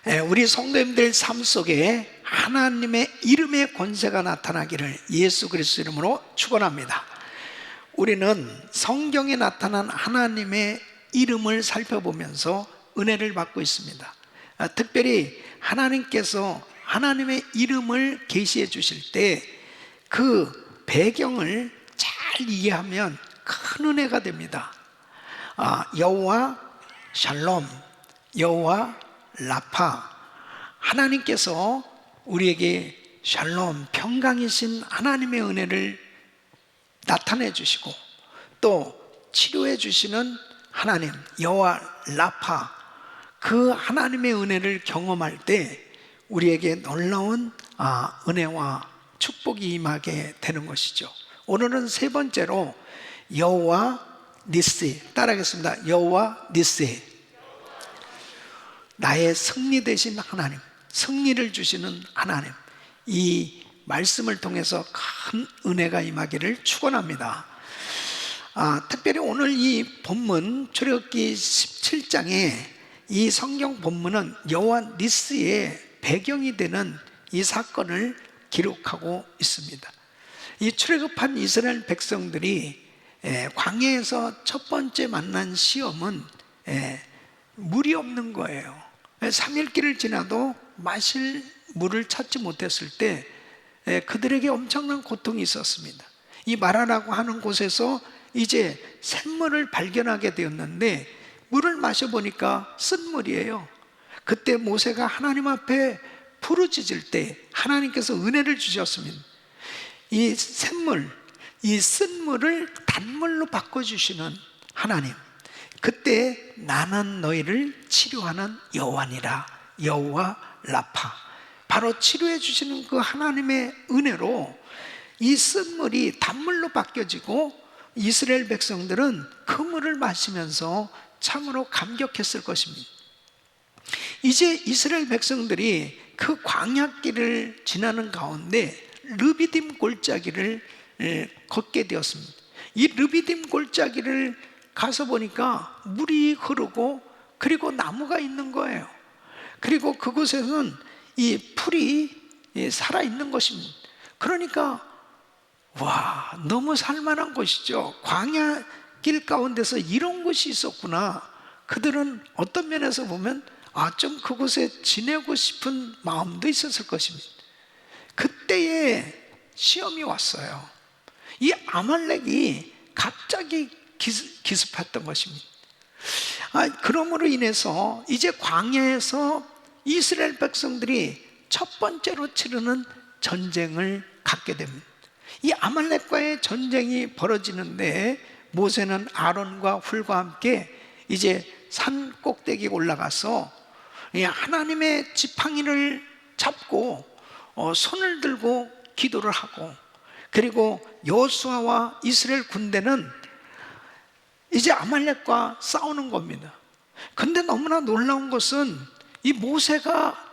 우리 성도님들 삶 속에 하나님의 이름의 권세가 나타나기를 예수 그리스도 이름으로 축원합니다. 우리는 성경에 나타난 하나님의 이름을 살펴보면서 은혜를 받고 있습니다. 특별히 하나님께서 하나님의 이름을 계시해 주실 때 그 배경을 잘 이해하면 큰 은혜가 됩니다. 여호와 샬롬, 여호와 라파, 하나님께서 우리에게 샬롬, 평강이신 하나님의 은혜를 나타내 주시고, 또 치료해 주시는 하나님 여호와 라파, 그 하나님의 은혜를 경험할 때 우리에게 놀라운 은혜와 축복이 임하게 되는 것이죠. 오늘은 세 번째로 여호와 니시, 따라하겠습니다. 여호와 니시, 나의 승리 되신 하나님, 승리를 주시는 하나님, 이 말씀을 통해서 큰 은혜가 임하기를 축원합니다. 특별히 오늘 이 본문 출애굽기 17장에 이 성경 본문은 여호와 니스의 배경이 되는 이 사건을 기록하고 있습니다. 이 출애굽한 이스라엘 백성들이 광야에서 첫 번째 만난 시험은 물이 없는 거예요. 3일 길을 지나도 마실 물을 찾지 못했을 때 그들에게 엄청난 고통이 있었습니다. 이 마라라고 하는 곳에서 이제 샘물을 발견하게 되었는데 물을 마셔보니까 쓴물이에요. 그때 모세가 하나님 앞에 부르짖을 때 하나님께서 은혜를 주셨습니다. 이 샘물, 이 쓴물을 단물로 바꿔주시는 하나님, 그때 나는 너희를 치료하는 여호와니라, 여호와 라파, 바로 치료해 주시는 그 하나님의 은혜로 이 쓴물이 단물로 바뀌어지고 이스라엘 백성들은 그 물을 마시면서 참으로 감격했을 것입니다. 이제 이스라엘 백성들이 그 광야길을 지나는 가운데 르비딤 골짜기를 걷게 되었습니다. 이 르비딤 골짜기를 가서 보니까 물이 흐르고 그리고 나무가 있는 거예요. 그리고 그곳에는 이 풀이 살아있는 것입니다. 그러니까 와, 너무 살만한 곳이죠. 광야길 가운데서 이런 곳이 있었구나. 그들은 어떤 면에서 보면 좀 그곳에 지내고 싶은 마음도 있었을 것입니다. 그때에 시험이 왔어요. 이 아말렉이 갑자기 기습했던 것입니다. 그러므로 인해서 이제 광야에서 이스라엘 백성들이 첫 번째로 치르는 전쟁을 갖게 됩니다. 이 아말렉과의 전쟁이 벌어지는데 모세는 아론과 훌과 함께 이제 산 꼭대기에 올라가서 하나님의 지팡이를 잡고 손을 들고 기도를 하고, 그리고 여호수아와 이스라엘 군대는 이제 아말렉과 싸우는 겁니다. 근데 너무나 놀라운 것은 이 모세가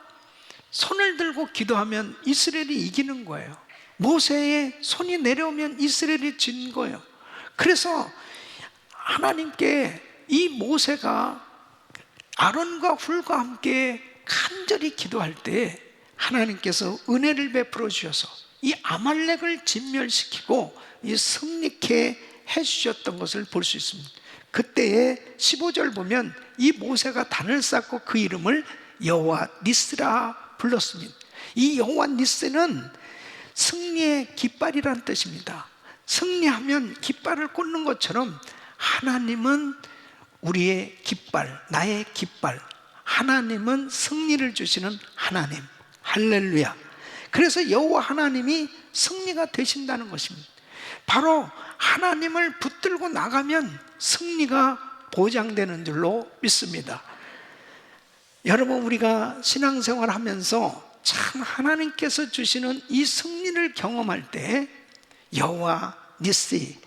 손을 들고 기도하면 이스라엘이 이기는 거예요. 모세의 손이 내려오면 이스라엘이 진 거예요. 그래서 하나님께 이 모세가 아론과 훌과 함께 간절히 기도할 때 하나님께서 은혜를 베풀어 주셔서 이 아말렉을 진멸시키고 이 승리케 해주셨던 것을 볼 수 있습니다. 그때의 15절 보면 이 모세가 단을 쌓고 그 이름을 여호와 니스라 불렀습니다. 이 여호와 니스는 승리의 깃발이라는 뜻입니다. 승리하면 깃발을 꽂는 것처럼 하나님은 우리의 깃발, 나의 깃발, 하나님은 승리를 주시는 하나님, 할렐루야. 그래서 여호와 하나님이 승리가 되신다는 것입니다. 바로 하나님을 붙들고 나가면 승리가 보장되는 줄로 믿습니다. 여러분, 우리가 신앙생활 하면서 참 하나님께서 주시는 이 승리를 경험할 때 여호와 니시,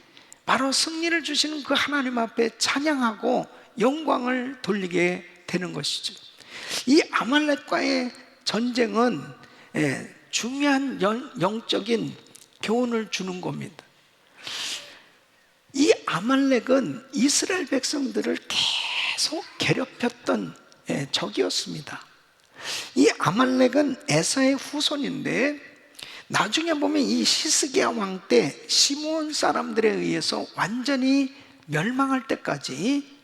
바로 승리를 주시는 그 하나님 앞에 찬양하고 영광을 돌리게 되는 것이죠. 이 아말렉과의 전쟁은 중요한 영적인 교훈을 주는 겁니다. 이 아말렉은 이스라엘 백성들을 계속 괴롭혔던 적이었습니다. 이 아말렉은 에사의 후손인데 나중에 보면 이 히스기야 왕 때 시므온 사람들에 의해서 완전히 멸망할 때까지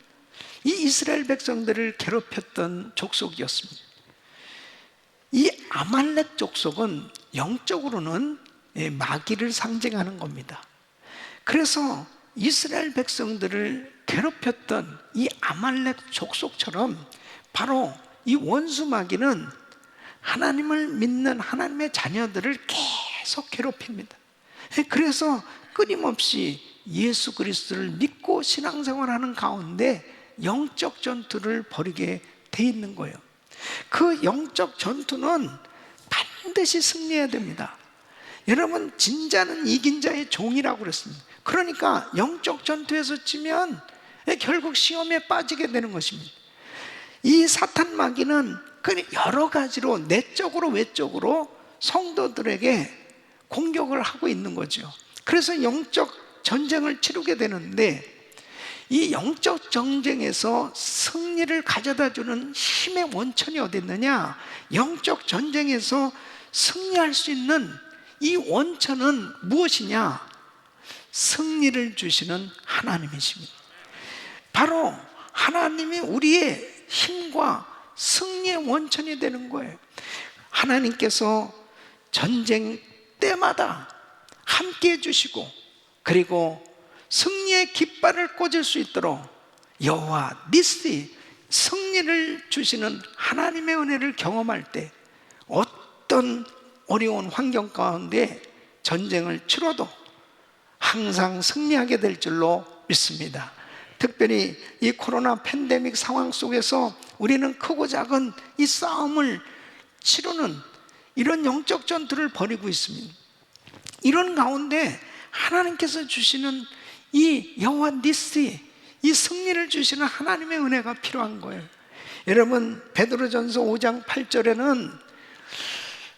이 이스라엘 백성들을 괴롭혔던 족속이었습니다. 이 아말렉 족속은 영적으로는 마귀를 상징하는 겁니다. 그래서 이스라엘 백성들을 괴롭혔던 이 아말렉 족속처럼 바로 이 원수 마귀는 하나님을 믿는 하나님의 자녀들을 계속 괴롭힙니다. 그래서 끊임없이 예수 그리스도를 믿고 신앙생활하는 가운데 영적 전투를 벌이게 돼 있는 거예요. 그 영적 전투는 반드시 승리해야 됩니다. 여러분, 진자는 이긴 자의 종이라고 그랬습니다. 그러니까 영적 전투에서 지면 결국 시험에 빠지게 되는 것입니다. 이 사탄 마귀는 여러 가지로 내적으로 외적으로 성도들에게 공격을 하고 있는 거죠. 그래서 영적 전쟁을 치르게 되는데 이 영적 전쟁에서 승리를 가져다 주는 힘의 원천이 어디 있느냐? 영적 전쟁에서 승리할 수 있는 이 원천은 무엇이냐? 승리를 주시는 하나님이십니다. 바로 하나님이 우리의 힘과 승리의 원천이 되는 거예요. 하나님께서 전쟁 때마다 함께 해주시고 그리고 승리의 깃발을 꽂을 수 있도록 여호와 니시, 승리를 주시는 하나님의 은혜를 경험할 때 어떤 어려운 환경 가운데 전쟁을 치러도 항상 승리하게 될 줄로 믿습니다. 특별히 이 코로나 팬데믹 상황 속에서 우리는 크고 작은 이 싸움을 치르는 이런 영적 전투를 벌이고 있습니다. 이런 가운데 하나님께서 주시는 이 여호와 니시, 이 승리를 주시는 하나님의 은혜가 필요한 거예요. 여러분, 베드로전서 5장 8절에는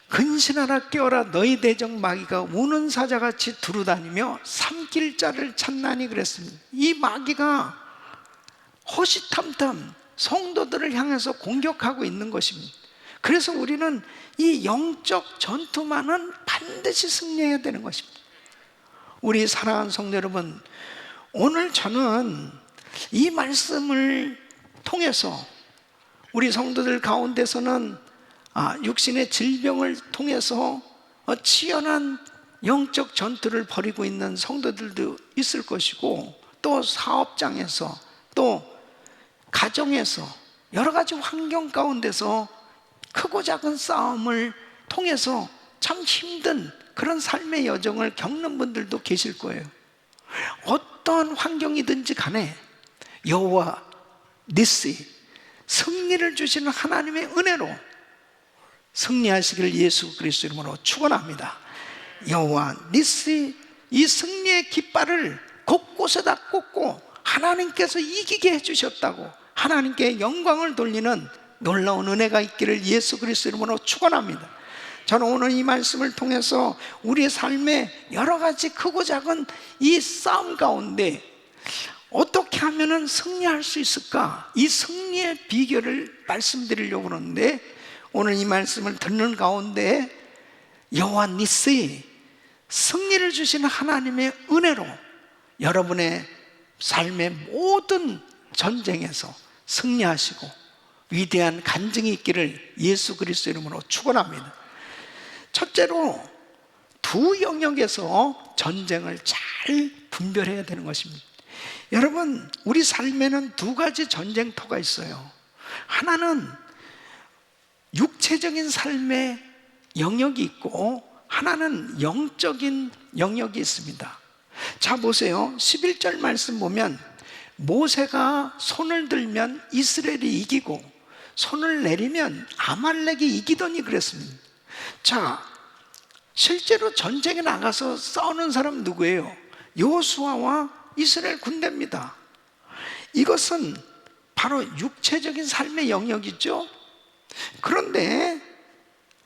근신하라 깨어라 너희 대적 마귀가 우는 사자같이 두루다니며 삼킬 자를 찾나니 그랬습니다. 이 마귀가 호시탐탐 성도들을 향해서 공격하고 있는 것입니다. 그래서 우리는 이 영적 전투만은 반드시 승리해야 되는 것입니다. 우리 사랑하는 성도 여러분, 오늘 저는 이 말씀을 통해서 우리 성도들 가운데서는 육신의 질병을 통해서 치열한 영적 전투를 벌이고 있는 성도들도 있을 것이고, 또 사업장에서, 또 가정에서, 여러 가지 환경 가운데서 크고 작은 싸움을 통해서 참 힘든 그런 삶의 여정을 겪는 분들도 계실 거예요. 어떤 환경이든지 간에 여호와 니시, 승리를 주시는 하나님의 은혜로 승리하시기를 예수 그리스도 이름으로 축원합니다. 여호와 니시, 이 승리의 깃발을 곳곳에다 꽂고 하나님께서 이기게 해주셨다고 하나님께 영광을 돌리는 놀라운 은혜가 있기를 예수 그리스도 이름으로 축원합니다. 저는 오늘 이 말씀을 통해서 우리의 삶에 여러 가지 크고 작은 이 싸움 가운데 어떻게 하면 승리할 수 있을까? 이 승리의 비결을 말씀드리려고 하는데, 오늘 이 말씀을 듣는 가운데 여호와 니시, 승리를 주시는 하나님의 은혜로 여러분의 삶의 모든 전쟁에서 승리하시고 위대한 간증이 있기를 예수 그리스도 이름으로 축원합니다. 첫째로 두 영역에서 전쟁을 잘 분별해야 되는 것입니다. 여러분, 우리 삶에는 두 가지 전쟁터가 있어요. 하나는 육체적인 삶의 영역이 있고 하나는 영적인 영역이 있습니다. 자, 보세요. 11절 말씀 보면 모세가 손을 들면 이스라엘이 이기고 손을 내리면 아말렉이 이기더니 그랬습니다. 자, 실제로 전쟁에 나가서 싸우는 사람 누구예요? 여호수아와 이스라엘 군대입니다. 이것은 바로 육체적인 삶의 영역이죠. 그런데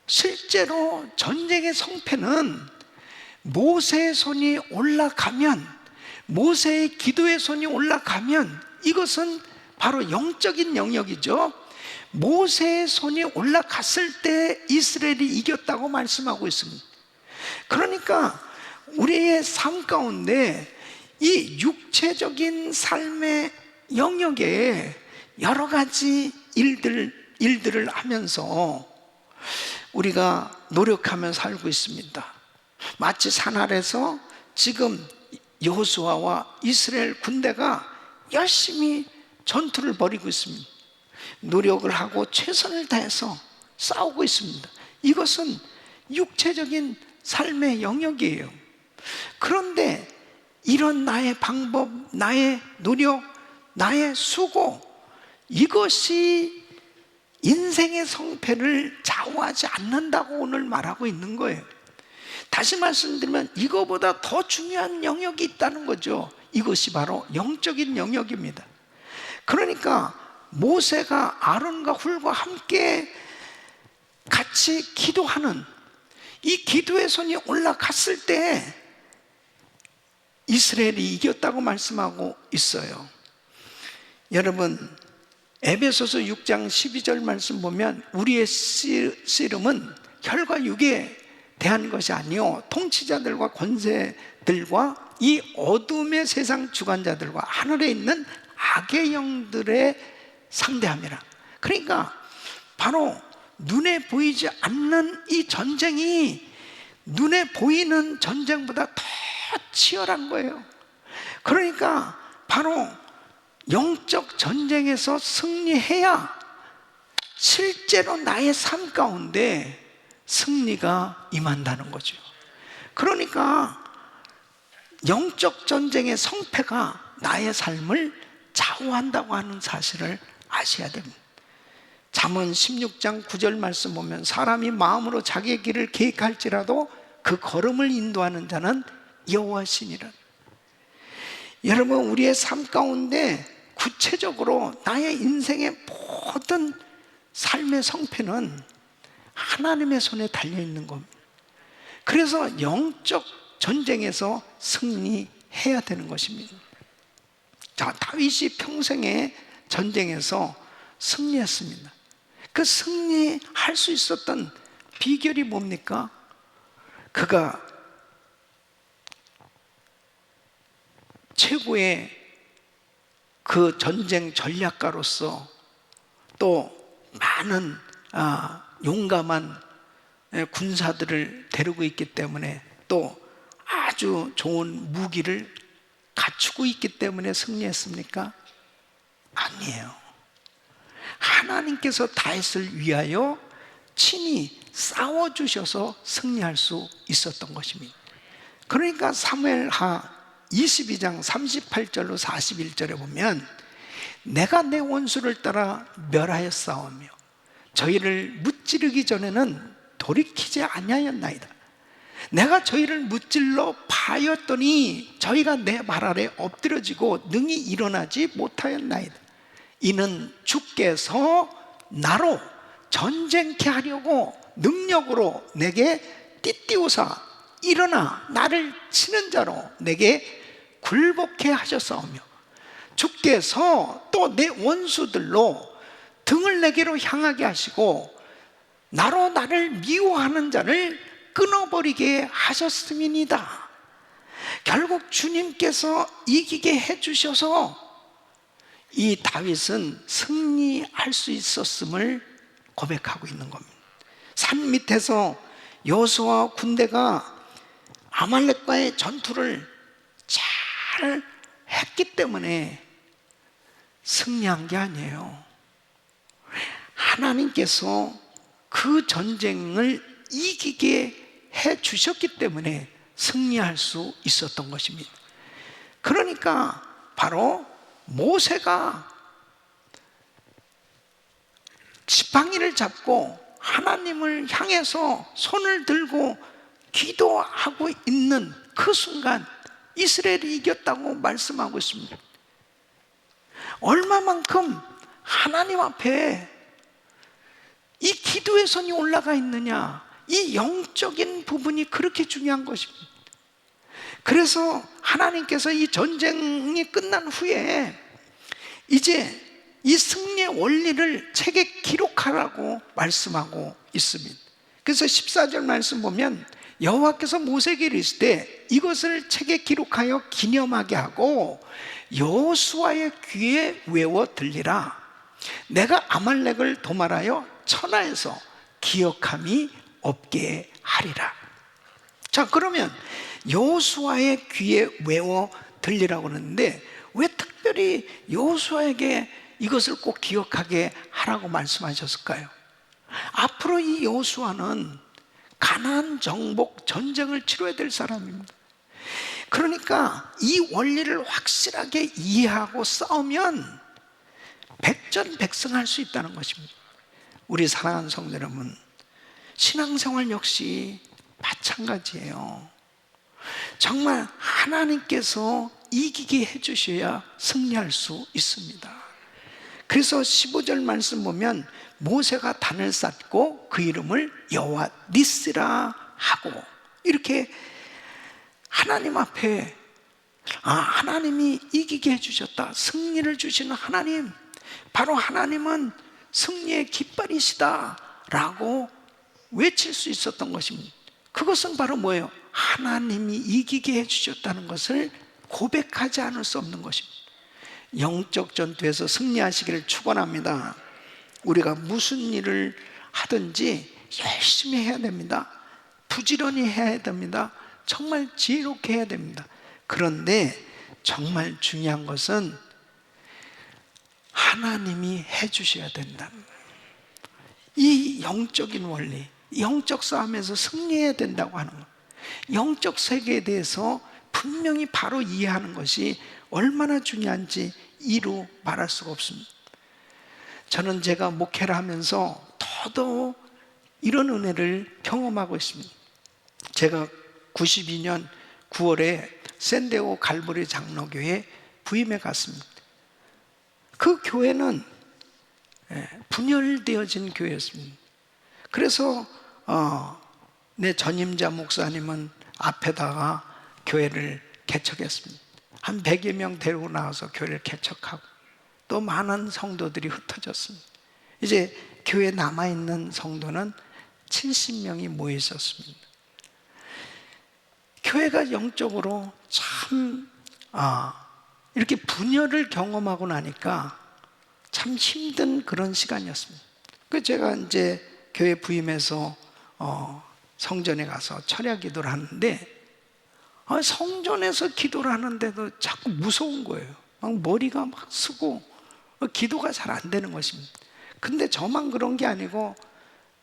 실제로 전쟁의 성패는 모세의 손이 올라가면, 모세의 기도의 손이 올라가면 이것은 바로 영적인 영역이죠. 모세의 손이 올라갔을 때 이스라엘이 이겼다고 말씀하고 있습니다. 그러니까 우리의 삶 가운데 이 육체적인 삶의 영역에 여러 가지 일들을 하면서 우리가 노력하며 살고 있습니다. 마치 산 아래서 지금 여호수아와 이스라엘 군대가 열심히 전투를 벌이고 있습니다. 노력을 하고 최선을 다해서 싸우고 있습니다. 이것은 육체적인 삶의 영역이에요. 그런데 이런 나의 방법, 나의 노력, 나의 수고, 이것이 인생의 성패를 좌우하지 않는다고 오늘 말하고 있는 거예요. 다시 말씀드리면 이거보다 더 중요한 영역이 있다는 거죠. 이것이 바로 영적인 영역입니다. 그러니까 모세가 아론과 훌과 함께 같이 기도하는 이 기도의 손이 올라갔을 때 이스라엘이 이겼다고 말씀하고 있어요. 여러분, 에베소서 6장 12절 말씀 보면 우리의 씨름은 혈과 육에 대한 것이 아니요 통치자들과 권세들과 이 어둠의 세상 주관자들과 하늘에 있는 악의 영들의 상대함이라. 그러니까 바로 눈에 보이지 않는 이 전쟁이 눈에 보이는 전쟁보다 더 치열한 거예요. 그러니까 바로 영적 전쟁에서 승리해야 실제로 나의 삶 가운데 승리가 임한다는 거죠. 그러니까 영적 전쟁의 성패가 나의 삶을 좌우한다고 하는 사실을 아셔야 됩니다. 잠언 16장 9절 말씀 보면 사람이 마음으로 자기의 길을 계획할지라도 그 걸음을 인도하는 자는 여호와시니라. 여러분, 우리의 삶 가운데 구체적으로 나의 인생의 모든 삶의 성패는 하나님의 손에 달려있는 겁니다. 그래서 영적 전쟁에서 승리해야 되는 것입니다. 자, 다윗이 평생의 전쟁에서 승리했습니다. 그 승리할 수 있었던 비결이 뭡니까? 그가 최고의 그 전쟁 전략가로서 또 많은 용감한 군사들을 데리고 있기 때문에 또 아주 좋은 무기를 갖추고 있기 때문에 승리했습니까? 아니에요. 하나님께서 다윗을 위하여 친히 싸워주셔서 승리할 수 있었던 것입니다. 그러니까 사무엘하 22장 38절로 41절에 보면 내가 내 원수를 따라 멸하였사오며 저희를 무찌르기 전에는 돌이키지 아니하였나이다. 내가 저희를 무찔러 파였더니 저희가 내 발 아래 엎드려지고 능히 일어나지 못하였나이다. 이는 주께서 나로 전쟁케 하려고 능력으로 내게 띠띠우사 일어나 나를 치는 자로 내게 굴복해 하셨사오며 주께서 또 내 원수들로 등을 내게로 향하게 하시고 나로 나를 미워하는 자를 끊어버리게 하셨음이니이다. 결국 주님께서 이기게 해주셔서 이 다윗은 승리할 수 있었음을 고백하고 있는 겁니다. 산 밑에서 여호수아 군대가 아말렉과의 전투를 잘 했기 때문에 승리한 게 아니에요. 하나님께서 그 전쟁을 이기게 해 주셨기 때문에 승리할 수 있었던 것입니다. 그러니까 바로 모세가 지팡이를 잡고 하나님을 향해서 손을 들고 기도하고 있는 그 순간 이스라엘이 이겼다고 말씀하고 있습니다. 얼마만큼 하나님 앞에 이 기도의 손이 올라가 있느냐, 이 영적인 부분이 그렇게 중요한 것입니다. 그래서 하나님께서 이 전쟁이 끝난 후에 이제 이 승리의 원리를 책에 기록하라고 말씀하고 있습니다. 그래서 14절 말씀 보면 여호와께서 모세에게 이르시되 이것을 책에 기록하여 기념하게 하고 여호수아의 귀에 외워 들리라. 내가 아말렉을 도말하여 천하에서 기억함이 없게 하리라. 자, 그러면 여호수아의 귀에 외워 들리라고 그러는데 왜 특별히 여호수아에게 이것을 꼭 기억하게 하라고 말씀하셨을까요? 앞으로 이 여호수아는 가나안 정복 전쟁을 치러야 될 사람입니다. 그러니까 이 원리를 확실하게 이해하고 싸우면 백전백승할 수 있다는 것입니다. 우리 사랑하는 성도 여러분, 신앙생활 역시 마찬가지예요. 정말 하나님께서 이기게 해주셔야 승리할 수 있습니다. 그래서 15절 말씀 보면 모세가 단을 쌓고 그 이름을 여호와 니스라 하고, 이렇게 하나님 앞에 하나님이 이기게 해주셨다, 승리를 주시는 하나님, 바로 하나님은 승리의 깃발이시다 라고 외칠 수 있었던 것입니다. 그것은 바로 뭐예요? 하나님이 이기게 해주셨다는 것을 고백하지 않을 수 없는 것입니다. 영적 전투에서 승리하시기를 축원합니다. 우리가 무슨 일을 하든지 열심히 해야 됩니다. 부지런히 해야 됩니다. 정말 지혜롭게 해야 됩니다. 그런데 정말 중요한 것은 하나님이 해주셔야 된다. 이 영적인 원리, 영적 싸움에서 승리해야 된다고 하는 것, 영적 세계에 대해서 분명히 바로 이해하는 것이 얼마나 중요한지 이루 말할 수가 없습니다. 저는 제가 목회를 하면서 더더욱 이런 은혜를 경험하고 있습니다. 제가 92년 9월에 샌디에고 갈보리 장로교회 부임해 갔습니다. 그 교회는 분열되어진 교회였습니다. 그래서 내 전임자 목사님은 앞에다가 교회를 개척했습니다. 한 100여 명 데리고 나와서 교회를 개척하고 또 많은 성도들이 흩어졌습니다. 이제 교회에 남아있는 성도는 70명이 모여 있었습니다. 교회가 영적으로 참 이렇게 분열을 경험하고 나니까 참 힘든 그런 시간이었습니다. 그 제가 이제 교회 부임해서 성전에 가서 철야 기도를 하는데, 성전에서 기도를 하는데도 자꾸 무서운 거예요. 막 머리가 막 쓰고 기도가 잘 안 되는 것입니다. 근데 저만 그런 게 아니고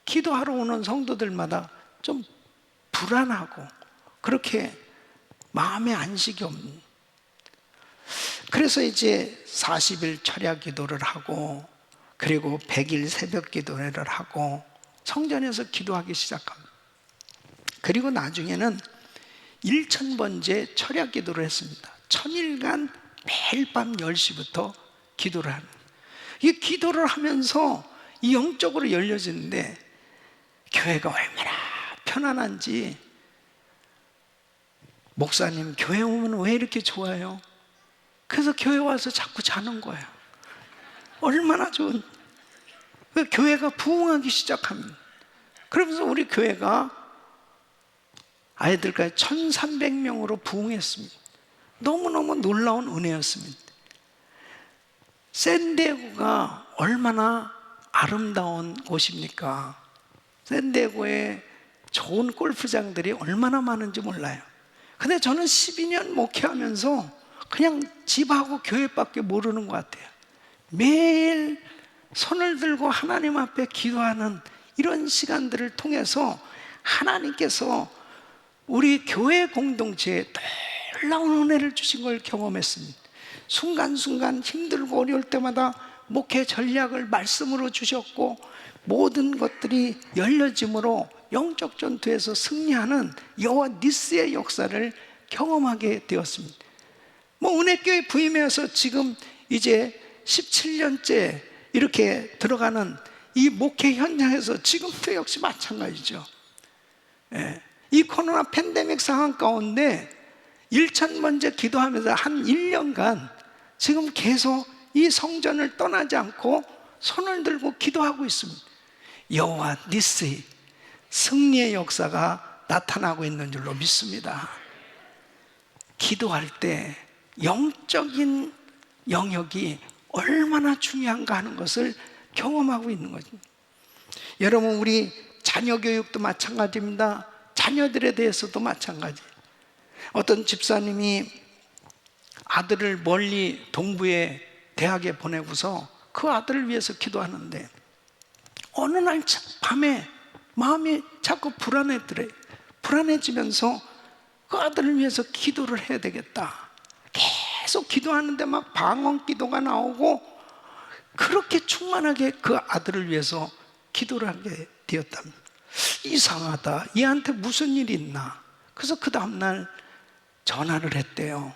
기도하러 오는 성도들마다 좀 불안하고 그렇게 마음의 안식이 없는, 그래서 이제 40일 철야 기도를 하고 그리고 100일 새벽 기도를 하고 성전에서 기도하기 시작합니다. 그리고 나중에는 1000번째 철야 기도를 했습니다. 1000일간 매일 밤 10시부터 기도를 하는, 이 기도를 하면서 이 영적으로 열려지는데 교회가 얼마나 편안한지, 목사님 교회 오면 왜 이렇게 좋아요? 그래서 교회 와서 자꾸 자는 거예요. 얼마나 좋은, 그 교회가 부흥하기 시작합니다. 그러면서 우리 교회가 아이들까지 1300명으로 부흥했습니다. 너무너무 놀라운 은혜였습니다. 샌디에고가 얼마나 아름다운 곳입니까? 샌디에고에 좋은 골프장들이 얼마나 많은지 몰라요. 근데 저는 12년 목회하면서 그냥 집하고 교회밖에 모르는 것 같아요. 매일 손을 들고 하나님 앞에 기도하는 이런 시간들을 통해서 하나님께서 우리 교회 공동체에 놀라운 은혜를 주신 걸 경험했습니다. 순간순간 힘들고 어려울 때마다 목회 전략을 말씀으로 주셨고 모든 것들이 열려짐으로 영적 전투에서 승리하는 여호와 니스의 역사를 경험하게 되었습니다. 은혜교회 부임해서 지금 이제 17년째 이렇게 들어가는 이 목회 현장에서 지금도 역시 마찬가지죠. 이 코로나 팬데믹 상황 가운데 1000번째 기도하면서 한 1년간 지금 계속 이 성전을 떠나지 않고 손을 들고 기도하고 있습니다. 여호와 니시, 승리의 역사가 나타나고 있는 줄로 믿습니다. 기도할 때 영적인 영역이 얼마나 중요한가 하는 것을 경험하고 있는 거죠. 여러분, 우리 자녀 교육도 마찬가지입니다. 자녀들에 대해서도 마찬가지. 어떤 집사님이 아들을 멀리 동부의 대학에 보내고서 그 아들을 위해서 기도하는데 어느 날 밤에 마음이 자꾸 불안해지면서 그 아들을 위해서 기도를 해야 되겠다. 계속 기도하는데 막 방언 기도가 나오고 그렇게 충만하게 그 아들을 위해서 기도를 하게 되었답니다. 이상하다, 얘한테 무슨 일이 있나. 그래서 그 다음날 전화를 했대요.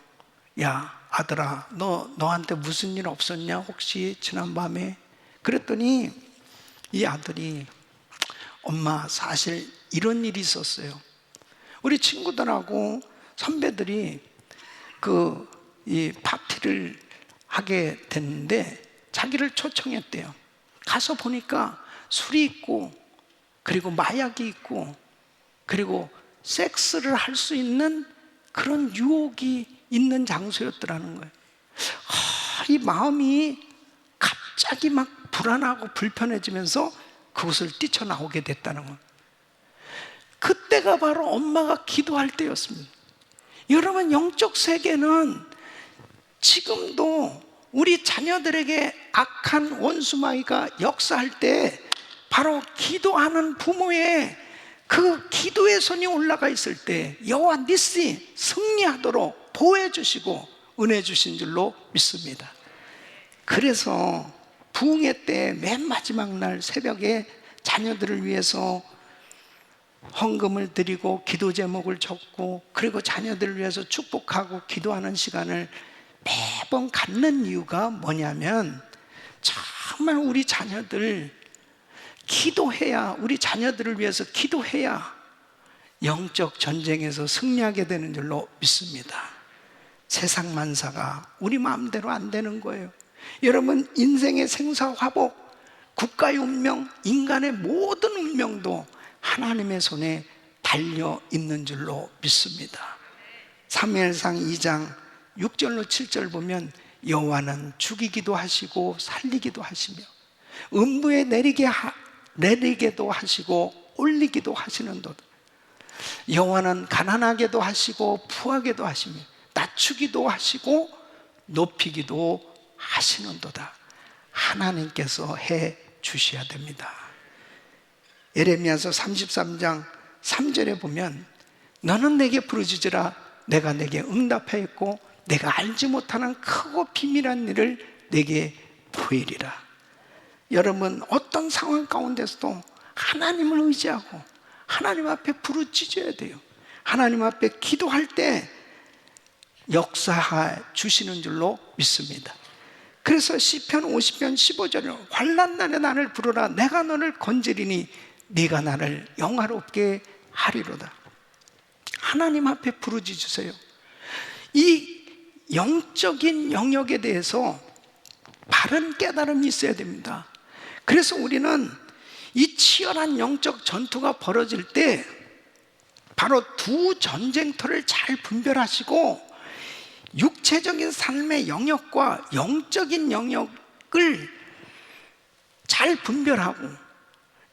야 아들아, 너한테 무슨 일 없었냐 혹시 지난밤에? 그랬더니 이 아들이, 엄마 사실 이런 일이 있었어요. 우리 친구들하고 선배들이 이 파티를 하게 됐는데 자기를 초청했대요. 가서 보니까 술이 있고 그리고 마약이 있고 그리고 섹스를 할 수 있는 그런 유혹이 있는 장소였더라는 거예요. 이 마음이 갑자기 막 불안하고 불편해지면서 그곳을 뛰쳐나오게 됐다는 거예요. 그때가 바로 엄마가 기도할 때였습니다. 여러분, 영적 세계는 지금도 우리 자녀들에게 악한 원수마귀가 역사할 때 바로 기도하는 부모의 그 기도의 손이 올라가 있을 때 여호와 니시, 승리하도록 보호해 주시고 은혜 주신 줄로 믿습니다. 그래서 부흥회 때 맨 마지막 날 새벽에 자녀들을 위해서 헌금을 드리고 기도 제목을 적고 그리고 자녀들을 위해서 축복하고 기도하는 시간을 매번 갖는 이유가 뭐냐면, 정말 우리 자녀들 기도해야, 우리 자녀들을 위해서 기도해야 영적 전쟁에서 승리하게 되는 줄로 믿습니다. 세상 만사가 우리 마음대로 안 되는 거예요. 여러분, 인생의 생사화복, 국가의 운명, 인간의 모든 운명도 하나님의 손에 달려 있는 줄로 믿습니다. 사무엘상 2장 6절로 7절 보면 여호와는 죽이기도 하시고 살리기도 하시며 음부에 내리게도 하시고 올리기도 하시는도다. 여호와는 가난하게도 하시고 부하게도 하시며 낮추기도 하시고 높이기도 하시는도다. 하나님께서 해 주셔야 됩니다. 예레미야서 33장 3절에 보면 너는 내게 부르짖으라 내가 내게 응답하였고 내가 알지 못하는 크고 비밀한 일을 내게 보이리라. 여러분, 어떤 상황 가운데서도 하나님을 의지하고 하나님 앞에 부르짖어야 돼요. 하나님 앞에 기도할 때 역사해 주시는 줄로 믿습니다. 그래서 시편 50편 15절에 환난 날에 나를 부르라 내가 너를 건지리니 네가 나를 영화롭게 하리로다. 하나님 앞에 부르짖으세요. 이 영적인 영역에 대해서 바른 깨달음이 있어야 됩니다. 그래서 우리는 이 치열한 영적 전투가 벌어질 때 바로 두 전쟁터를 잘 분별하시고 육체적인 삶의 영역과 영적인 영역을 잘 분별하고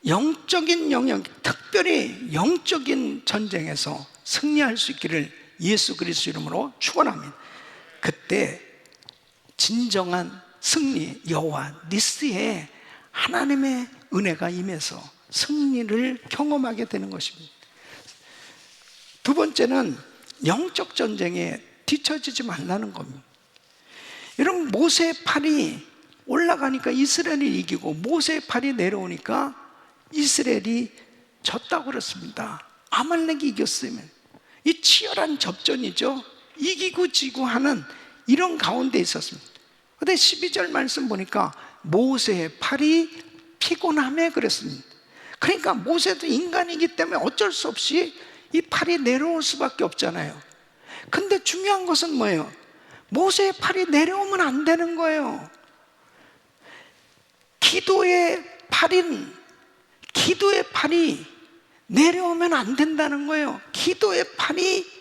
영적인 영역, 특별히 영적인 전쟁에서 승리할 수 있기를 예수 그리스도 이름으로 축원합니다. 그때 진정한 승리, 여호와 니스의 하나님의 은혜가 임해서 승리를 경험하게 되는 것입니다. 두 번째는 영적 전쟁에 뒤처지지 말라는 겁니다. 여러분, 모세의 팔이 올라가니까 이스라엘이 이기고 모세의 팔이 내려오니까 이스라엘이 졌다고 그랬습니다. 아말렉이 이겼으면 이 치열한 접전이죠. 이기고 지고 하는 이런 가운데 있었습니다. 근데 12절 말씀 보니까 모세의 팔이 피곤함에 그랬습니다. 그러니까 모세도 인간이기 때문에 어쩔 수 없이 이 팔이 내려올 수밖에 없잖아요. 근데 중요한 것은 뭐예요? 모세의 팔이 내려오면 안 되는 거예요. 기도의 팔이 내려오면 안 된다는 거예요. 기도의 팔이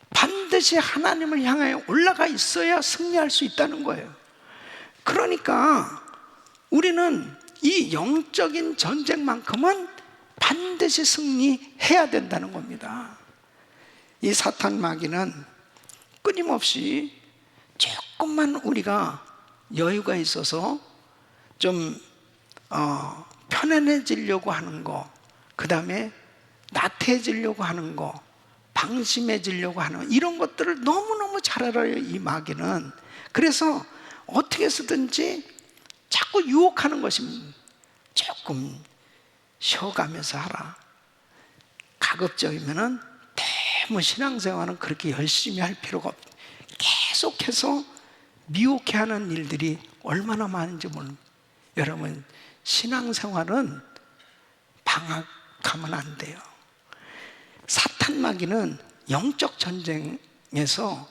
반드시 하나님을 향하여 올라가 있어야 승리할 수 있다는 거예요. 그러니까 우리는 이 영적인 전쟁만큼은 반드시 승리해야 된다는 겁니다. 이 사탄 마귀는 끊임없이 조금만 우리가 여유가 있어서 좀 편안해지려고 하는 거, 그 다음에 나태해지려고 하는 거, 방심해지려고 하는 거, 이런 것들을 너무너무 잘 알아요, 이 마귀는. 그래서 어떻게 해서든지 자꾸 유혹하는 것입니다. 조금 쉬어가면서 하라. 가급적이면은 너무 신앙생활은 그렇게 열심히 할 필요가 없다. 계속해서 미혹해 하는 일들이 얼마나 많은지 모릅니다. 여러분, 신앙생활은 방학하면 안 돼요. 사탄 마귀는 영적 전쟁에서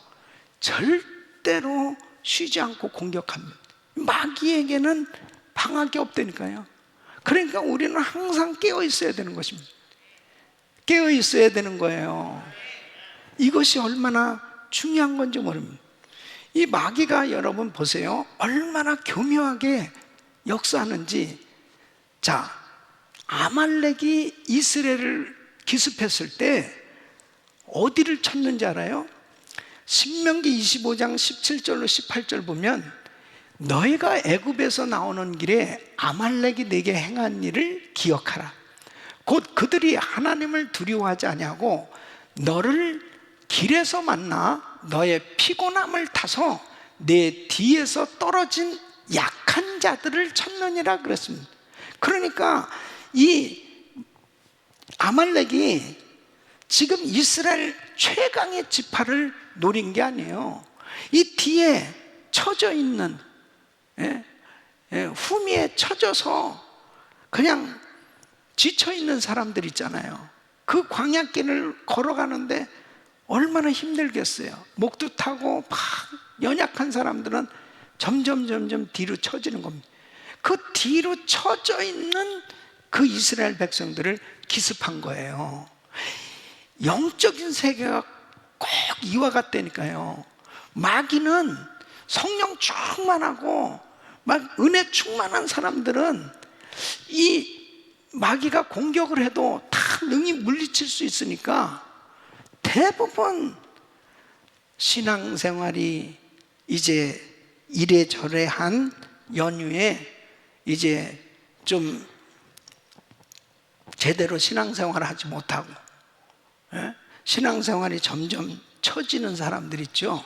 절대로 쉬지 않고 공격합니다. 마귀에게는 방학이 없다니까요. 그러니까 우리는 항상 깨어 있어야 되는 것입니다. 깨어 있어야 되는 거예요. 이것이 얼마나 중요한 건지 모릅니다. 이 마귀가 여러분 보세요, 얼마나 교묘하게 역사하는지. 자, 아말렉이 이스라엘을 기습했을 때 어디를 쳤는지 알아요? 신명기 25장 17절로 18절 보면, 너희가 애굽에서 나오는 길에 아말렉이 내게 행한 일을 기억하라. 곧 그들이 하나님을 두려워하지 아니하고 너를 길에서 만나 너의 피곤함을 타서 내 뒤에서 떨어진 약한 자들을 쳤느니라 그랬습니다. 그러니까 이 아말렉이 지금 이스라엘 최강의 지파를 노린 게 아니에요. 이 뒤에 처져 있는, 후미에 처져서 그냥 지쳐 있는 사람들 있잖아요. 그 광야길을 걸어가는데 얼마나 힘들겠어요. 목도 타고 막 연약한 사람들은 점점 뒤로 처지는 겁니다. 그 뒤로 처져 있는 그 이스라엘 백성들을 기습한 거예요. 영적인 세계가 꼭 이와 같다니까요. 마귀는 성령 충만하고 막 은혜 충만한 사람들은 이 마귀가 공격을 해도 다 능히 물리칠 수 있으니까 대부분 신앙생활이 이제 이래저래 한 연휴에 이제 좀 제대로 신앙생활을 하지 못하고, 신앙생활이 점점 처지는 사람들 있죠.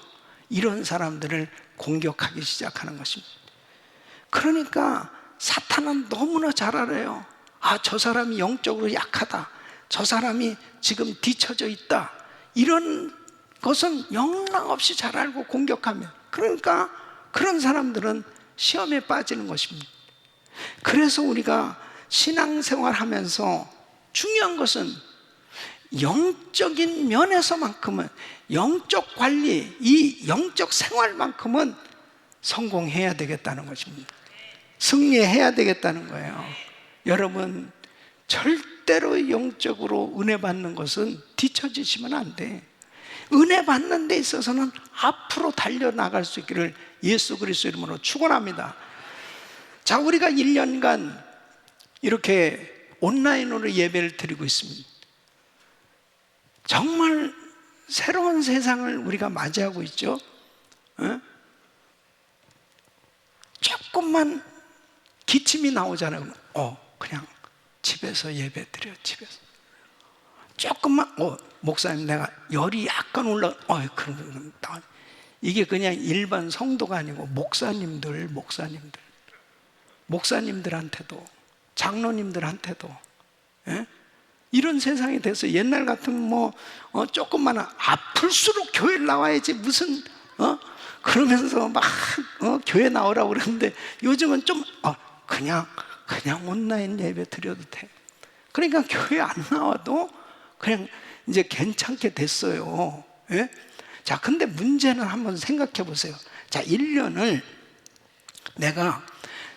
이런 사람들을 공격하기 시작하는 것입니다. 그러니까 사탄은 너무나 잘 알아요. 아, 저 사람이 영적으로 약하다, 저 사람이 지금 뒤처져 있다, 이런 것은 영락없이 잘 알고 공격하면, 그러니까 그런 사람들은 시험에 빠지는 것입니다. 그래서 우리가 신앙생활 하면서 중요한 것은 영적인 면에서만큼은, 영적 관리, 이 영적 생활만큼은 성공해야 되겠다는 것입니다. 승리해야 되겠다는 거예요. 여러분, 절대로 영적으로 은혜 받는 것은 뒤처지시면 안 돼. 은혜 받는 데 있어서는 앞으로 달려나갈 수 있기를 예수 그리스도 이름으로 축원합니다. 자, 우리가 1년간 이렇게 온라인으로 예배를 드리고 있습니다. 정말 새로운 세상을 우리가 맞이하고 있죠. 조금만 기침이 나오잖아요. 그냥 집에서 예배 드려, 집에서. 조금만, 목사님 내가 열이 약간 그럼 이게 그냥 일반 성도가 아니고 목사님들한테도, 장로님들한테도, 이런 세상이 돼서, 옛날 같으면 조금만 아플수록 교회를 나와야지 무슨 그러면서 막 교회 나오라고 그러는데, 요즘은 좀 그냥 온라인 예배 드려도 돼. 그러니까 교회 안 나와도 그냥 이제 괜찮게 됐어요. 자, 근데 문제는 한번 생각해 보세요. 자, 1년을 내가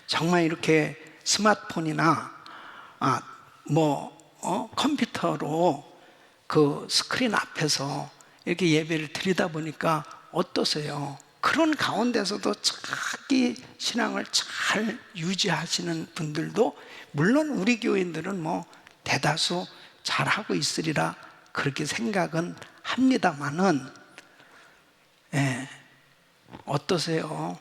정말 이렇게 스마트폰이나 컴퓨터로 그 스크린 앞에서 이렇게 예배를 드리다 보니까 어떠세요? 그런 가운데서도 자기 신앙을 잘 유지하시는 분들도 물론 우리 교인들은 대다수 잘하고 있으리라 그렇게 생각은 합니다만은, 어떠세요?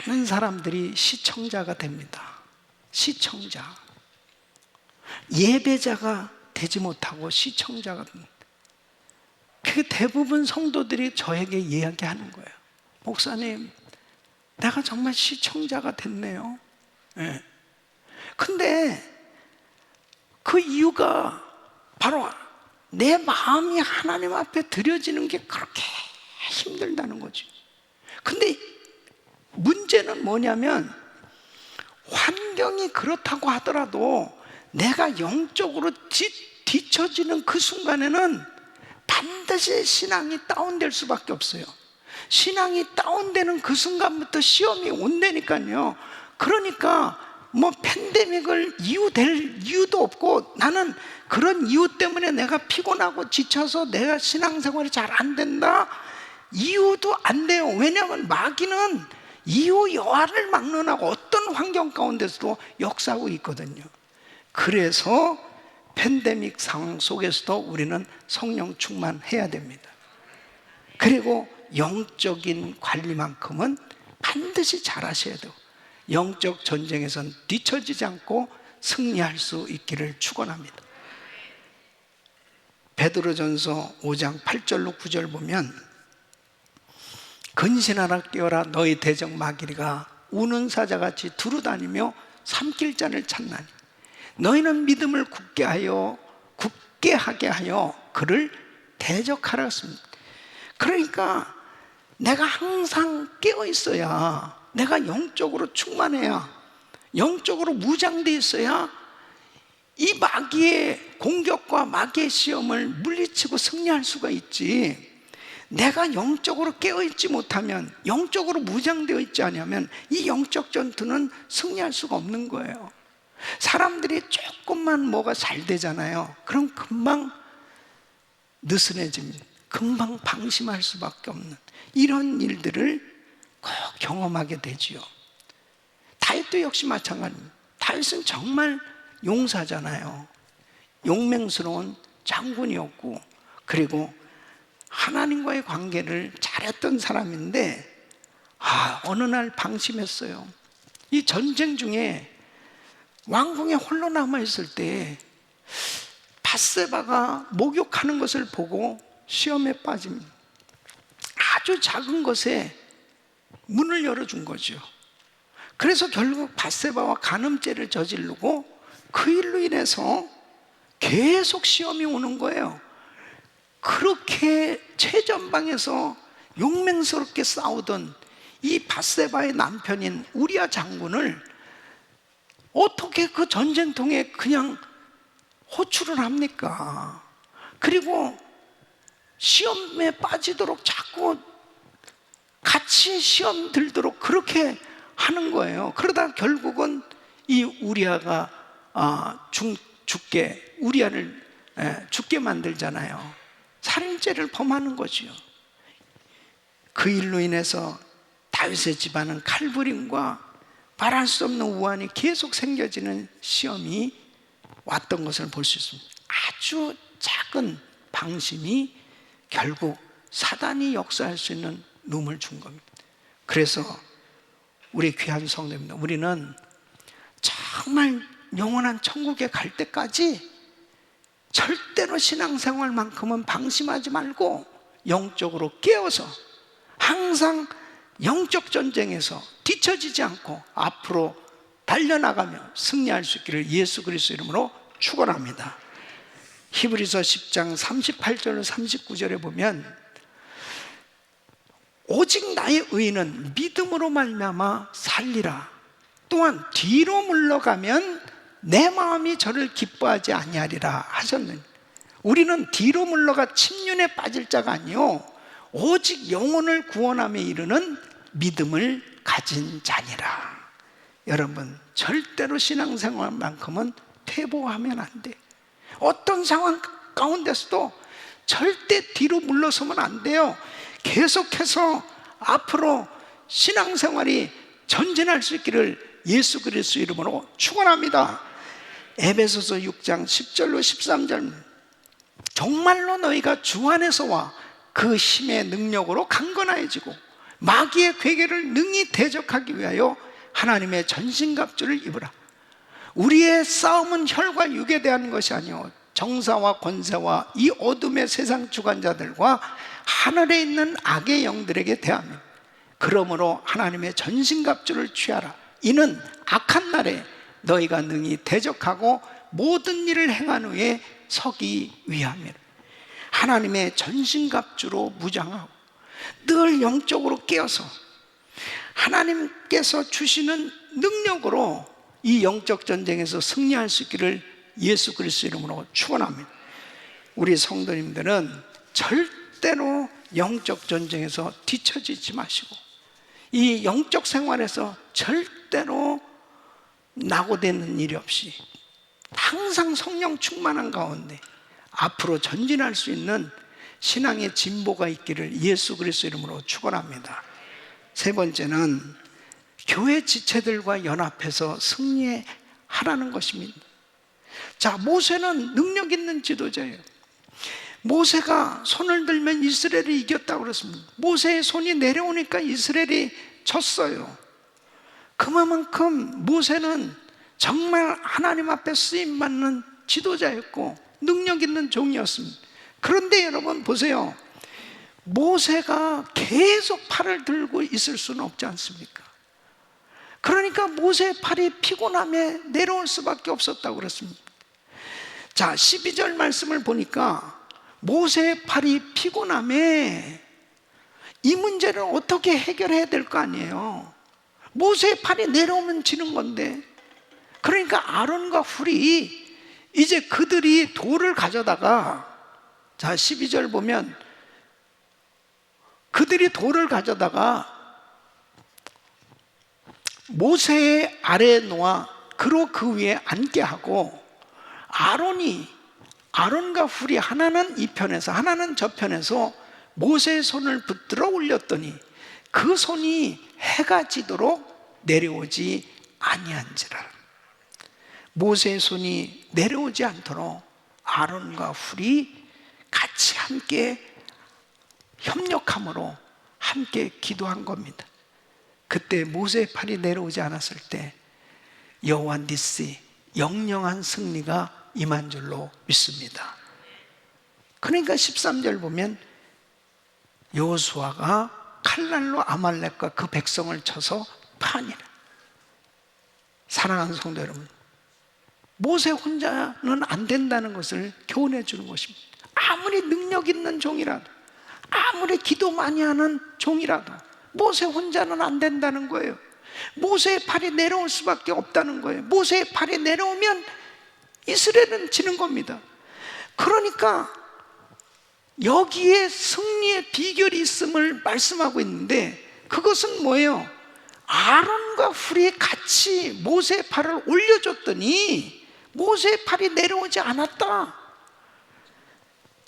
많은 사람들이 시청자가 됩니다. 시청자. 예배자가 되지 못하고 시청자가 됩니다. 그 대부분 성도들이 저에게 이야기하는 거예요. 목사님, 내가 정말 시청자가 됐네요. 근데 그 이유가 바로 내 마음이 하나님 앞에 드려지는 게 그렇게 힘들다는 거죠. 근데 문제는 뭐냐면 환경이 그렇다고 하더라도 내가 영적으로 뒤처지는 그 순간에는 반드시 신앙이 다운될 수밖에 없어요. 신앙이 다운되는 그 순간부터 시험이 온다니까요. 그러니까 팬데믹을 될 이유도 없고, 나는 그런 이유 때문에 내가 피곤하고 지쳐서 내가 신앙생활이 잘 안 된다, 이유도 안 돼요. 왜냐하면 마귀는 이유 여하를 막론하고 어떤 환경 가운데서도 역사하고 있거든요. 그래서 팬데믹 상황 속에서도 우리는 성령 충만해야 됩니다. 그리고 영적인 관리만큼은 반드시 잘 하셔야 돼요. 영적 전쟁에선 뒤처지지 않고 승리할 수 있기를 축원합니다. 베드로전서 5장 8절로 9절 보면, 근신하라 깨어라, 너희 대적 마귀가 우는 사자같이 두루다니며 삼킬 자를 찾나니 너희는 믿음을 굳게 하게 하여 그를 대적하라 했습니다. 그러니까 내가 항상 깨어 있어야, 내가 영적으로 충만해야, 영적으로 무장되어 있어야 이 마귀의 공격과 마귀의 시험을 물리치고 승리할 수가 있지. 내가 영적으로 깨어있지 못하면, 영적으로 무장되어 있지 않으면 이 영적 전투는 승리할 수가 없는 거예요. 사람들이 조금만 뭐가 잘 되잖아요. 그럼 금방 느슨해집니다. 금방 방심할 수밖에 없는 이런 일들을 꼭 경험하게 되지요. 다윗도 역시 마찬가지입니다. 다윗은 정말 용사잖아요. 용맹스러운 장군이었고, 그리고 하나님과의 관계를 잘했던 사람인데, 어느 날 방심했어요. 이 전쟁 중에 왕궁에 홀로 남아있을 때 밧세바가 목욕하는 것을 보고 시험에 빠집니다. 아주 작은 것에 문을 열어준 거죠. 그래서 결국 밧세바와 간음죄를 저지르고 그 일로 인해서 계속 시험이 오는 거예요. 그렇게 최전방에서 용맹스럽게 싸우던 이 밧세바의 남편인 우리아 장군을 어떻게 그 전쟁통에 그냥 호출을 합니까? 그리고 시험에 빠지도록 자꾸 같이 시험 들도록 그렇게 하는 거예요. 그러다 결국은 이 우리아가 우리아를 죽게 만들잖아요. 살인죄를 범하는 거지요. 그 일로 인해서 다윗의 집안은 칼부림과 말할 수 없는 우환이 계속 생겨지는 시험이 왔던 것을 볼 수 있습니다. 아주 작은 방심이 결국 사단이 역사할 수 있는 룸을 준 겁니다. 그래서 우리 귀한 성도입니다. 우리는 정말 영원한 천국에 갈 때까지 절대로 신앙생활만큼은 방심하지 말고 영적으로 깨어서 항상 영적 전쟁에서 뒤처지지 않고 앞으로 달려나가며 승리할 수 있기를 예수 그리스도 이름으로 축원합니다. 히브리서 10장 38절로 39절에 보면, 오직 나의 의인은 믿음으로 말미암아 살리라. 또한 뒤로 물러가면 내 마음이 저를 기뻐하지 아니하리라 하셨느니, 우리는 뒤로 물러가 침륜에 빠질 자가 아니요 오직 영혼을 구원함에 이르는 믿음을 가진 자니라. 여러분, 절대로 신앙생활만큼은 퇴보하면 안 돼. 어떤 상황 가운데서도 절대 뒤로 물러서면 안 돼요. 계속해서 앞으로 신앙생활이 전진할 수 있기를 예수 그리스도 이름으로 축원합니다. 에베소서 6장 10절로 13절, 정말로 너희가 주 안에서와 그 힘의 능력으로 강건해지고 마귀의 괴계를 능히 대적하기 위하여 하나님의 전신갑주를 입으라. 우리의 싸움은 혈과 육에 대한 것이 아니요 정사와 권세와 이 어둠의 세상 주관자들과 하늘에 있는 악의 영들에게 대하며, 그러므로 하나님의 전신갑주를 취하라. 이는 악한 날에 너희가 능히 대적하고 모든 일을 행한 후에 서기 위함이라. 하나님의 전신갑주로 무장하고 늘 영적으로 깨어서 하나님께서 주시는 능력으로 이 영적 전쟁에서 승리할 수 있기를 예수 그리스도 이름으로 축원합니다. 우리 성도님들은 절대로 영적 전쟁에서 뒤처지지 마시고 이 영적 생활에서 절대로 낙오되는 일이 없이 항상 성령 충만한 가운데 앞으로 전진할 수 있는 신앙의 진보가 있기를 예수 그리스도 이름으로 축원합니다. 세 번째는 교회 지체들과 연합해서 승리하라는 것입니다. 자, 모세는 능력 있는 지도자예요. 모세가 손을 들면 이스라엘이 이겼다고 그랬습니다. 모세의 손이 내려오니까 이스라엘이 졌어요. 그만큼 모세는 정말 하나님 앞에 쓰임받는 지도자였고 능력 있는 종이었습니다. 그런데 여러분 보세요. 모세가 계속 팔을 들고 있을 수는 없지 않습니까? 그러니까 모세의 팔이 피곤함에 내려올 수밖에 없었다고 그랬습니다. 자, 12절 말씀을 보니까 모세의 팔이 피곤함에 이 문제를 어떻게 해결해야 될 거 아니에요. 모세의 팔이 내려오면 지는 건데, 그러니까 아론과 훌이 이제 그들이 돌을 가져다가, 자 12절 보면 그들이 돌을 가져다가 모세의 아래에 놓아 그로 그 위에 앉게 하고, 아론과 훌이 하나는 이 편에서 하나는 저 편에서 모세의 손을 붙들어 올렸더니 그 손이 해가 지도록 내려오지 아니한지라. 모세의 손이 내려오지 않도록 아론과 훌이 같이 함께 협력함으로 함께 기도한 겁니다. 그때 모세의 팔이 내려오지 않았을 때 여호와 니시, 영영한 승리가 임한 줄로 믿습니다. 그러니까 13절 보면 여호수아가 칼날로 아말렉과 그 백성을 쳐서 파니라. 사랑하는 성도 여러분, 모세 혼자는 안 된다는 것을 교훈해 주는 것입니다. 아무리 능력 있는 종이라도, 아무리 기도 많이 하는 종이라도 모세 혼자는 안 된다는 거예요. 모세의 팔이 내려올 수밖에 없다는 거예요. 모세의 팔이 내려오면 이스라엘은 지는 겁니다. 그러니까 여기에 승리의 비결이 있음을 말씀하고 있는데, 그것은 뭐예요? 아론과 훌이 같이 모세의 팔을 올려줬더니 모세의 팔이 내려오지 않았다.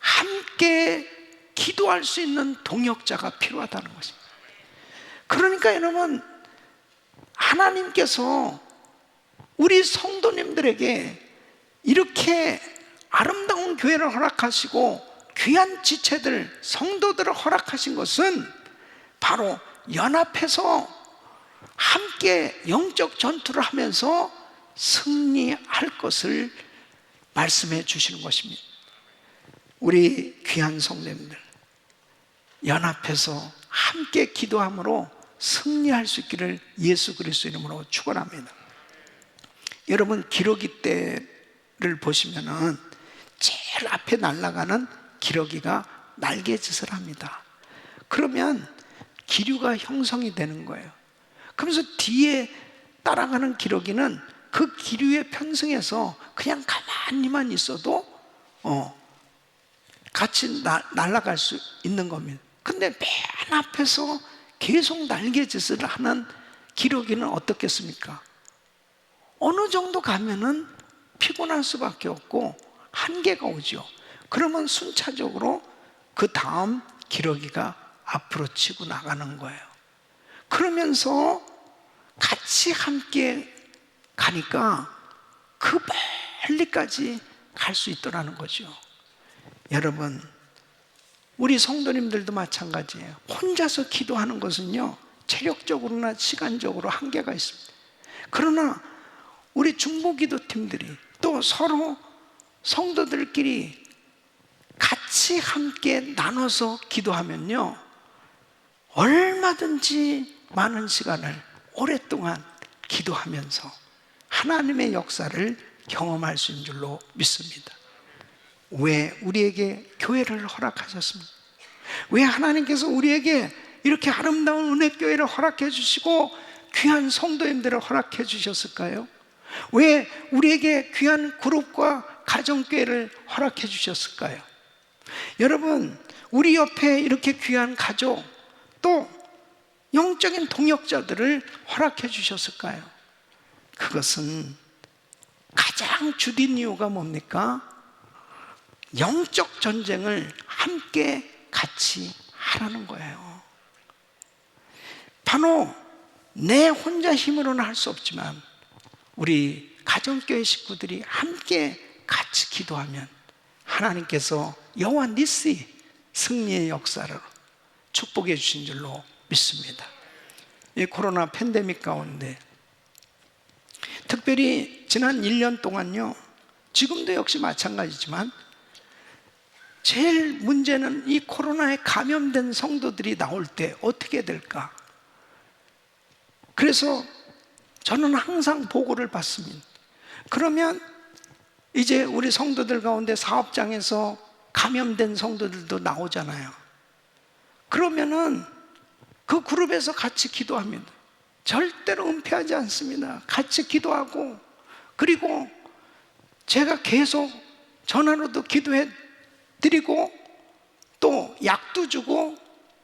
함께 기도할 수 있는 동역자가 필요하다는 것입니다. 그러니까 여러분, 하나님께서 우리 성도님들에게 이렇게 아름다운 교회를 허락하시고 귀한 지체들, 성도들을 허락하신 것은 바로 연합해서 함께 영적 전투를 하면서 승리할 것을 말씀해 주시는 것입니다. 우리 귀한 성도님들, 연합해서 함께 기도함으로 승리할 수 있기를 예수 그리스도 이름으로 축원합니다. 여러분, 기러기 떼를 보시면은 제일 앞에 날아가는 기러기가 날개짓을 합니다. 그러면 기류가 형성이 되는 거예요. 그러면서 뒤에 따라가는 기러기는 그 기류에 편승해서 그냥 가만히만 있어도 같이 날아갈 수 있는 겁니다. 근데 맨 앞에서 계속 날개짓을 하는 기러기는 어떻겠습니까? 어느 정도 가면은 피곤할 수밖에 없고 한계가 오죠. 그러면 순차적으로 그 다음 기러기가 앞으로 치고 나가는 거예요. 그러면서 같이 함께 가니까 그 멀리까지 갈 수 있더라는 거죠. 여러분, 우리 성도님들도 마찬가지예요. 혼자서 기도하는 것은요, 체력적으로나 시간적으로 한계가 있습니다. 그러나 우리 중보기도팀들이 또 서로 성도들끼리 같이 함께 나눠서 기도하면요, 얼마든지 많은 시간을 오랫동안 기도하면서 하나님의 역사를 경험할 수 있는 줄로 믿습니다. 왜 우리에게 교회를 허락하셨습니까? 왜 하나님께서 우리에게 이렇게 아름다운 은혜교회를 허락해 주시고 귀한 성도님들을 허락해 주셨을까요? 왜 우리에게 귀한 그룹과 가정교회를 허락해 주셨을까요? 여러분, 우리 옆에 이렇게 귀한 가족, 또 영적인 동역자들을 허락해 주셨을까요? 그것은 가장 주된 이유가 뭡니까? 영적 전쟁을 함께 같이 하라는 거예요. 바로 내 혼자 힘으로는 할 수 없지만 우리 가정교회 식구들이 함께 같이 기도하면 하나님께서 여호와 니시, 승리의 역사를 축복해 주신 줄로 믿습니다. 이 코로나 팬데믹 가운데 특별히 지난 1년 동안요, 지금도 역시 마찬가지지만 제일 문제는 이 코로나에 감염된 성도들이 나올 때 어떻게 될까? 그래서 저는 항상 보고를 받습니다. 그러면 이제 우리 성도들 가운데 사업장에서 감염된 성도들도 나오잖아요. 그러면은 그 그룹에서 같이 기도합니다. 절대로 은폐하지 않습니다. 같이 기도하고, 그리고 제가 계속 전화로도 기도해 드리고 또 약도 주고,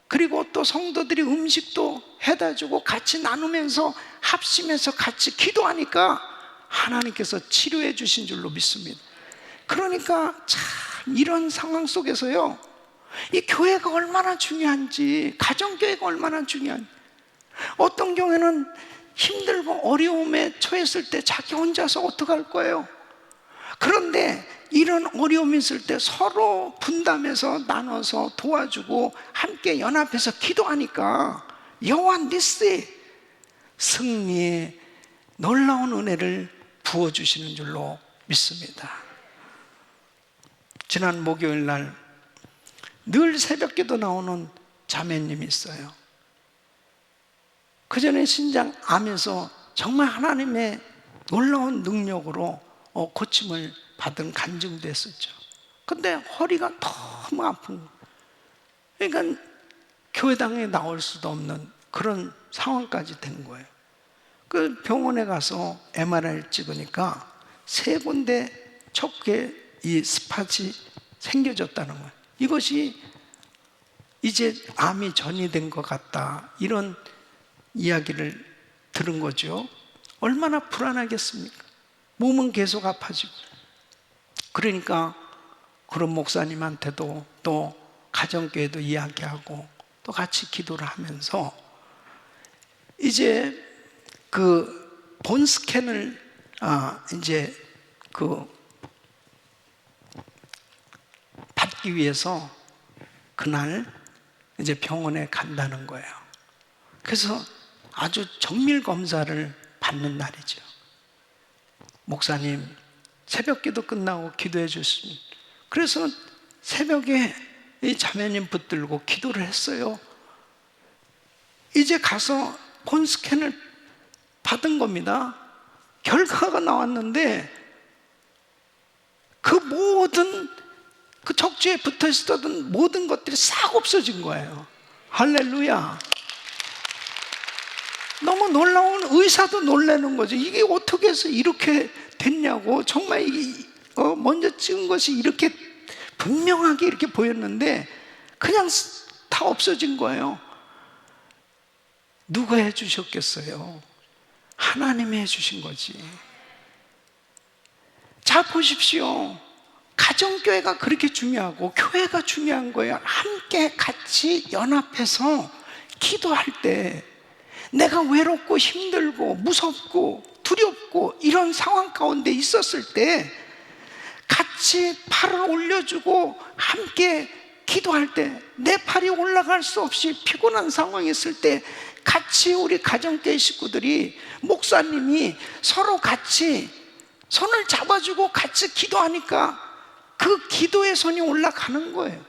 그리고 또 성도들이 음식도 해다 주고 같이 나누면서 합심해서 같이 기도하니까 하나님께서 치료해 주신 줄로 믿습니다. 그러니까 참 이런 상황 속에서요, 이 교회가 얼마나 중요한지, 가정교회가 얼마나 중요한지. 어떤 경우에는 힘들고 어려움에 처했을 때 자기 혼자서 어떡할 거예요? 그런데 이런 어려움이 있을 때 서로 분담해서 나눠서 도와주고 함께 연합해서 기도하니까 여호와 니시, 승리의 놀라운 은혜를 부어주시는 줄로 믿습니다. 지난 목요일 날 늘 새벽기도 나오는 자매님이 있어요. 그 전에 신장암에서 정말 하나님의 놀라운 능력으로 고침을 받은 간증도 했었죠. 근데 허리가 너무 아픈 거예요. 그러니까 교회당에 나올 수도 없는 그런 상황까지 된 거예요. 그 병원에 가서 MRI를 찍으니까 3군데 척추에 이 스팟이 생겨졌다는 거예요. 이것이 이제 암이 전이된 것 같다, 이런 이야기를 들은 거죠. 얼마나 불안하겠습니까? 몸은 계속 아파지고. 그러니까 그런 목사님한테도 또 가정교회도 이야기하고 또 같이 기도를 하면서 이제 그 본 스캔을 이제 그 받기 위해서 그날 이제 병원에 간다는 거예요. 그래서 아주 정밀 검사를 받는 날이죠. 목사님 새벽 기도 끝나고 기도해 주셨습니다. 그래서 새벽에 이 자매님 붙들고 기도를 했어요. 이제 가서 본 스캔을 받은 겁니다. 결과가 나왔는데 그 모든 그 척추에 붙어 있었던 모든 것들이 싹 없어진 거예요. 할렐루야. 너무 놀라운, 의사도 놀라는 거죠. 이게 어떻게 해서 이렇게 됐냐고. 정말 먼저 찍은 것이 이렇게 분명하게 이렇게 보였는데 그냥 다 없어진 거예요. 누가 해주셨겠어요? 하나님이 해주신 거지. 자, 보십시오. 가정교회가 그렇게 중요하고 교회가 중요한 거예요. 함께 같이 연합해서 기도할 때, 내가 외롭고 힘들고 무섭고 두렵고 이런 상황 가운데 있었을 때 같이 팔을 올려주고 함께 기도할 때, 내 팔이 올라갈 수 없이 피곤한 상황이 있을 때 같이 우리 가정교회 식구들이, 목사님이 서로 같이 손을 잡아주고 같이 기도하니까 그 기도의 손이 올라가는 거예요.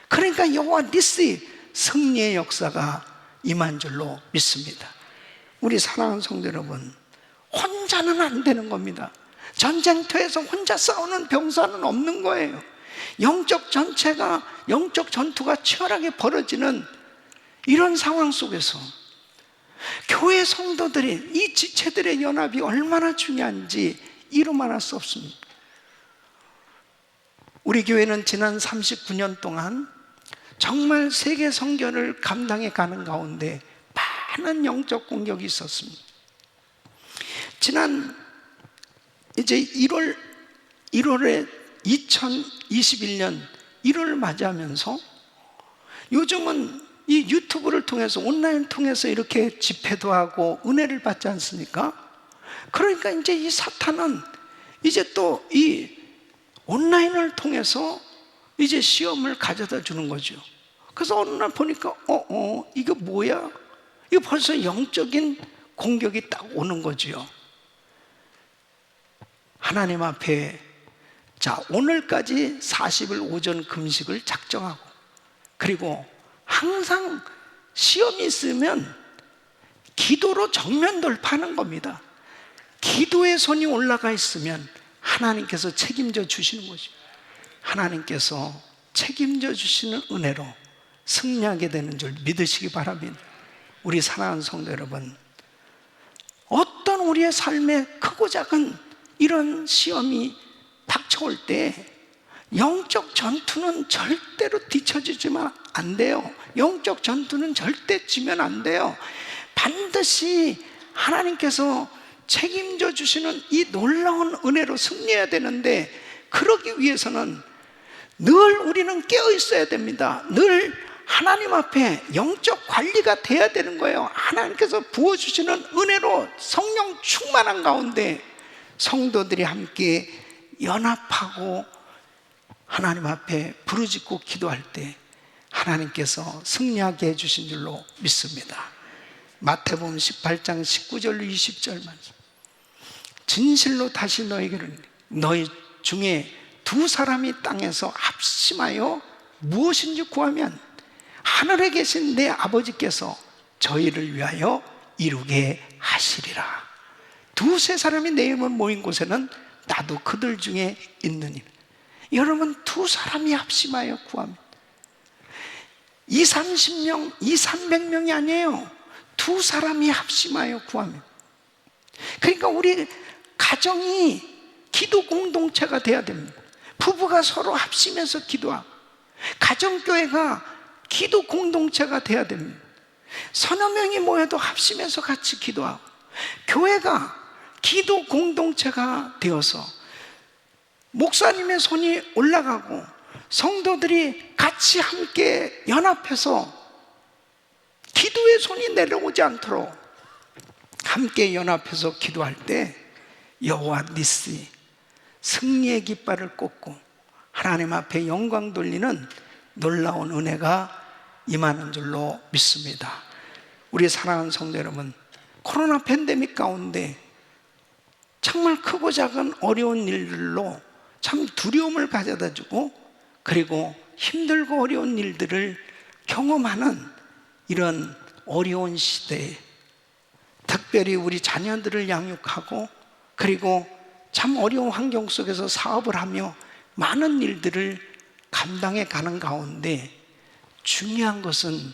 그러니까 여호와 니시, 승리의 역사가 임한 줄로 믿습니다. 우리 사랑하는 성도 여러분, 혼자는 안 되는 겁니다. 전쟁터에서 혼자 싸우는 병사는 없는 거예요. 영적 전투가 치열하게 벌어지는 이런 상황 속에서 교회 성도들이, 이 지체들의 연합이 얼마나 중요한지 이루 말할 수 없습니다. 우리 교회는 지난 39년 동안 정말 세계 선교를 감당해 가는 가운데 많은 영적 공격이 있었습니다. 지난 이제 1월에 2021년 1월을 맞이하면서 요즘은 이 유튜브를 통해서, 온라인 통해서 이렇게 집회도 하고 은혜를 받지 않습니까? 그러니까 이제 이 사탄은 이제 또 이 온라인을 통해서 이제 시험을 가져다 주는 거죠. 그래서 어느 날 보니까 이거 뭐야? 이거 벌써 영적인 공격이 딱 오는 거죠. 하나님 앞에, 자, 오늘까지 40일 오전 금식을 작정하고, 그리고 항상 시험이 있으면 기도로 정면 돌파하는 겁니다. 기도의 손이 올라가 있으면 하나님께서 책임져 주시는 거죠. 하나님께서 책임져 주시는 은혜로 승리하게 되는 줄 믿으시기 바랍니다. 우리 사랑하는 성도 여러분, 어떤 우리의 삶에 크고 작은 이런 시험이 닥쳐올 때 영적 전투는 절대로 뒤처지지만 안 돼요. 영적 전투는 절대 지면 안 돼요. 반드시 하나님께서 책임져 주시는 이 놀라운 은혜로 승리해야 되는데, 그러기 위해서는 늘 우리는 깨어 있어야 됩니다. 늘 하나님 앞에 영적 관리가 돼야 되는 거예요. 하나님께서 부어주시는 은혜로 성령 충만한 가운데 성도들이 함께 연합하고 하나님 앞에 부르짖고 기도할 때 하나님께서 승리하게 해주신 줄로 믿습니다. 마태복음 18장 19절로 20절 말씀, 진실로 다시 너희에게는 너희 중에 두 사람이 땅에서 합심하여 무엇인지 구하면 하늘에 계신 내 아버지께서 저희를 위하여 이루게 하시리라. 두세 사람이 내 이름을 모인 곳에는 나도 그들 중에 있느니라. 여러분, 두 사람이 합심하여 구하면 230명, 200~300명이 아니에요. 두 사람이 합심하여 구하면. 그러니까 우리 가정이 기도 공동체가 돼야 됩니다. 부부가 서로 합심해서 기도하고, 가정교회가 기도 공동체가 돼야 됩니다. 서너 명이 모여도 합심해서 같이 기도하고, 교회가 기도 공동체가 되어서 목사님의 손이 올라가고 성도들이 같이 함께 연합해서 기도의 손이 내려오지 않도록 함께 연합해서 기도할 때 여호와 니시, 승리의 깃발을 꽂고 하나님 앞에 영광 돌리는 놀라운 은혜가 임하는 줄로 믿습니다. 우리 사랑하는 성도 여러분, 코로나 팬데믹 가운데 정말 크고 작은 어려운 일들로 참 두려움을 가져다 주고, 그리고 힘들고 어려운 일들을 경험하는 이런 어려운 시대에 특별히 우리 자녀들을 양육하고, 그리고 참 어려운 환경 속에서 사업을 하며 많은 일들을 감당해 가는 가운데 중요한 것은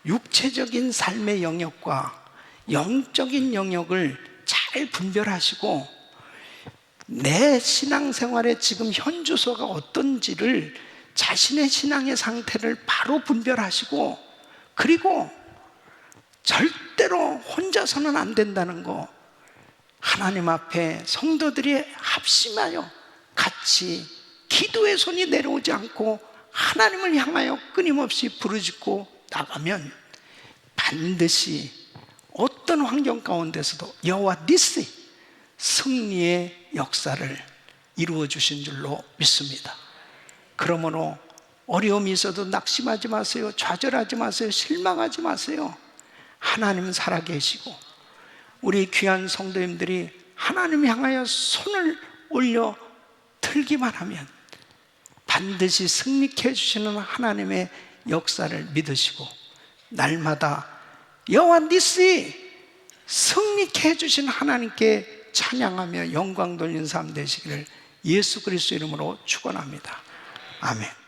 육체적인 삶의 영역과 영적인 영역을 잘 분별하시고, 내 신앙생활의 지금 현주소가 어떤지를, 자신의 신앙의 상태를 바로 분별하시고, 그리고 절대로 혼자서는 안 된다는 거, 하나님 앞에 성도들이 합심하여 같이 기도의 손이 내려오지 않고 하나님을 향하여 끊임없이 부르짖고 나가면 반드시 어떤 환경 가운데서도 여호와 니시, 승리의 역사를 이루어 주신 줄로 믿습니다. 그러므로 어려움이 있어도 낙심하지 마세요. 좌절하지 마세요. 실망하지 마세요. 하나님은 살아계시고 우리 귀한 성도님들이 하나님 향하여 손을 올려 들기만 하면 반드시 승리케 해주시는 하나님의 역사를 믿으시고 날마다 여호와 니시, 승리케 해주신 하나님께 찬양하며 영광 돌리는 삶 되시기를 예수 그리스도 이름으로 축원합니다. 아멘.